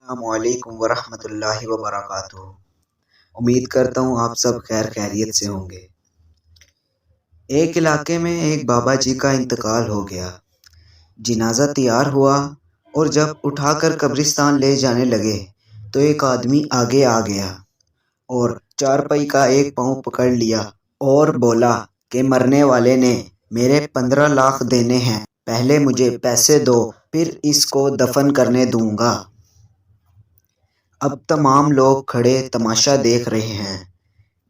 अस्सलामुअलैकुम वरहमतुल्लाहि वबरकातुहू। उम्मीद करता हूँ आप सब खैर खैरियत से होंगे। एक इलाके में एक बाबा जी का इंतकाल हो गया। जनाजा तैयार हुआ और जब उठाकर कब्रिस्तान ले जाने लगे तो एक आदमी आगे आ गया और चारपाई का एक पाँव पकड़ लिया और बोला कि मरने वाले ने मेरे 15 लाख देने हैं, पहले मुझे पैसे दो फिर इसको दफन करने दूंगा। अब तमाम लोग खड़े तमाशा देख रहे हैं।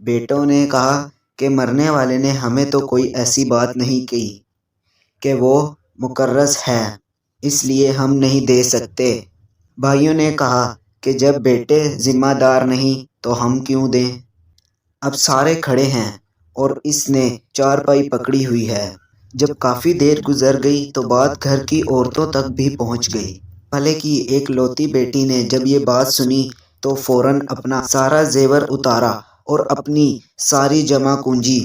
बेटों ने कहा कि मरने वाले ने हमें तो कोई ऐसी बात नहीं की कि वो मुकर्रस है, इसलिए हम नहीं दे सकते। भाइयों ने कहा कि जब बेटे जिम्मेदार नहीं तो हम क्यों दें। अब सारे खड़े हैं और इसने चारपाई पकड़ी हुई है। जब काफ़ी देर गुजर गई तो बात घर की औरतों तक भी पहुंच गई। भले की एक लौती बेटी ने जब ये बात सुनी तो फौरन अपना सारा जेवर उतारा और अपनी सारी जमा पूंजी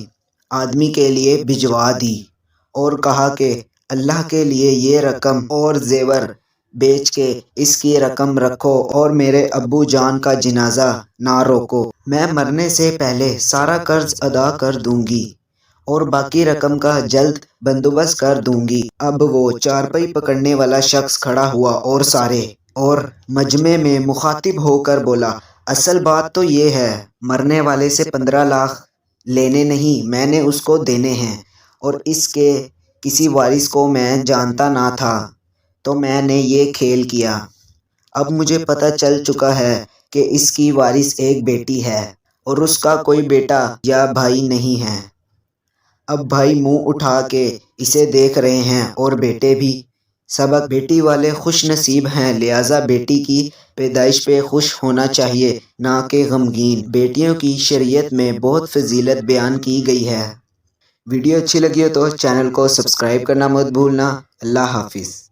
आदमी के लिए भिजवा दी और कहा कि अल्लाह के लिए ये रकम और जेवर बेच के इसकी रकम रखो और मेरे अब्बू जान का जनाजा ना रोको। मैं मरने से पहले सारा कर्ज अदा कर दूंगी और बाकी रकम का जल्द बंदोबस्त कर दूंगी। अब वो चारपाई पकड़ने वाला शख्स खड़ा हुआ और मजमे में मुखातिब होकर बोला, असल बात तो ये है, मरने वाले से 15 लाख लेने नहीं, मैंने उसको देने हैं और इसके किसी वारिस को मैं जानता ना था तो मैंने ये खेल किया। अब मुझे पता चल चुका है कि इसकी वारिस एक बेटी है और उसका कोई बेटा या भाई नहीं है। अब भाई मुंह उठा के इसे देख रहे हैं और बेटे भी। सबक बेटी वाले खुश नसीब हैं, लिहाजा बेटी की पैदाइश पे खुश होना चाहिए, ना कि गमगीन। बेटियों की शरीयत में बहुत फजीलत बयान की गई है। वीडियो अच्छी लगी हो तो चैनल को सब्सक्राइब करना मत भूलना। अल्लाह हाफिज़।